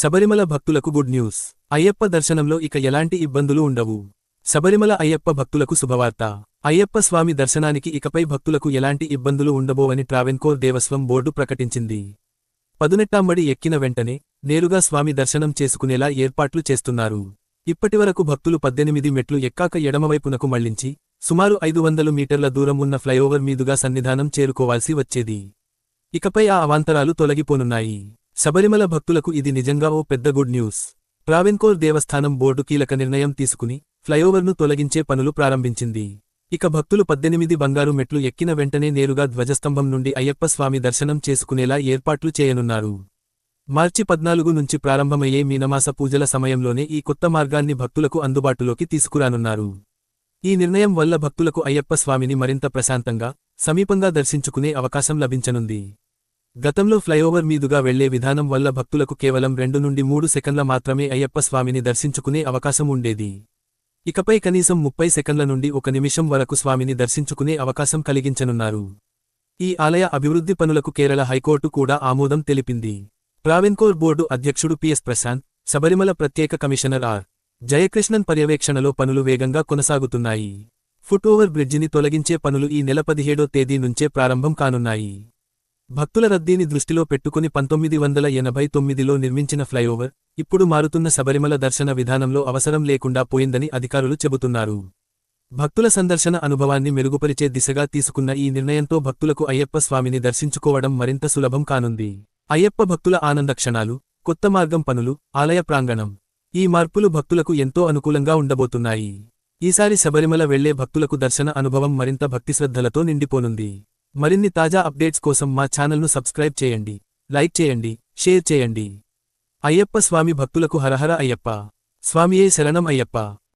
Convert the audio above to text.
శబరిమల భక్తులకు good news. Ayyappa దర్శనంలో ఇక ఎలాంటి ఇబ్బందులు ఉండవు. శబరిమల అయ్యప్ప భక్తులకు శుభవార్త. అయ్యప్ప స్వామి దర్శనానికి ఇకపై భక్తులకు ఎలాంటి ఇబ్బందులు ఉండబోవని ట్రావెన్కోర్ దేవస్వం బోర్డు ప్రకటించింది. 18వ బడి ఎక్కిన వెంటనే నేరుగా స్వామి దర్శనం చేసుకునేలా ఏర్పాట్లు చేస్తున్నారు. ఇప్పటివరకు భక్తులు 18 మెట్లు ఎక్కాక ఎడమవైపునకు మళ్లించి సుమారు 500 మీటర్ల దూరం ఉన్న ఫ్లైఓవర్ మీదుగా సన్నిధానం చేరుకోవాల్సి వచ్చేది. ఇకపై ఆ అవాంతరాలు తొలగిపోనున్నాయి. శబరిమల భక్తులకు ఇది నిజంగా ఓ పెద్ద గుడ్ న్యూస్. ట్రావెన్కోర్ దేవస్థానం బోర్డు కీలక నిర్ణయం తీసుకుని ఫ్లైఓవర్ను తొలగించే పనులు ప్రారంభించింది. ఇక భక్తులు 18 బంగారు మెట్లు ఎక్కిన వెంటనే నేరుగా ధ్వజస్తంభం నుండి అయ్యప్ప స్వామి దర్శనం చేసుకునేలా ఏర్పాట్లు చేయనున్నారు. మార్చి 14 నుంచి ప్రారంభమయ్యే మీనమాస పూజల సమయంలోనే ఈ కొత్త మార్గాన్ని భక్తులకు అందుబాటులోకి తీసుకురానున్నారు. ఈ నిర్ణయం వల్ల భక్తులకు అయ్యప్ప స్వామిని మరింత ప్రశాంతంగా, సమీపంగా దర్శించుకునే అవకాశం లభించనుంది. గతంలో ఫ్లైఓవర్ మీదుగా వెళ్లే విధానం వల్ల భక్తులకు కేవలం 2 నుండి 3 సెకన్ల మాత్రమే అయ్యప్ప స్వామిని దర్శించుకునే అవకాశం ఉండేది. ఇకపై కనీసం 30 సెకన్ల నుండి 1 నిమిషం వరకు స్వామిని దర్శించుకునే అవకాశం కలిగించనున్నారు. ఈ ఆలయ అభివృద్ధి పనులకు కేరళ హైకోర్టు కూడా ఆమోదం తెలిపింది. ట్రావెన్కోర్ బోర్డు అధ్యక్షుడు పిఎస్ ప్రశాంత్, శబరిమల ప్రత్యేక కమిషనర్ ఆర్. జయకృష్ణన్ పర్యవేక్షణలో పనులు వేగంగా కొనసాగుతున్నాయి. ఫుట్ ఓవర్ బ్రిడ్జిని తొలగించే పనులు ఈ నెల 17వ తేదీ నుంచే ప్రారంభం కానున్నాయి. భక్తుల రద్దీని దృష్టిలో పెట్టుకుని 1989లో నిర్మించిన ఫ్లైఓవర్ ఇప్పుడు మారుతున్న శబరిమల దర్శన విధానంలో అవసరం లేకుండా పోయిందని అధికారులు చెబుతున్నారు. భక్తుల సందర్శన అనుభవాన్ని మెరుగుపరిచే దిశగా తీసుకున్న ఈ నిర్ణయంతో భక్తులకు అయ్యప్ప స్వామిని దర్శించుకోవడం మరింత సులభం కానుంది. అయ్యప్ప భక్తుల ఆనంద క్షణాలు, కొత్త మార్గం పనులు, ఆలయ ప్రాంగణం, ఈ మార్పులు భక్తులకు ఎంతో అనుకూలంగా ఉండబోతున్నాయి. ఈసారి శబరిమల వెళ్లే భక్తులకు దర్శన అనుభవం మరింత భక్తిశ్రద్ధలతో నిండిపోనుంది. మరిన్ని తాజా అప్డేట్స్ కోసం మా ఛానల్ను సబ్స్క్రైబ్ చేయండి, లైక్ చేయండి, షేర్ చేయండి. అయ్యప్ప స్వామి భక్తులకు హరహర అయ్యప్ప. స్వామియే శరణం అయ్యప్ప.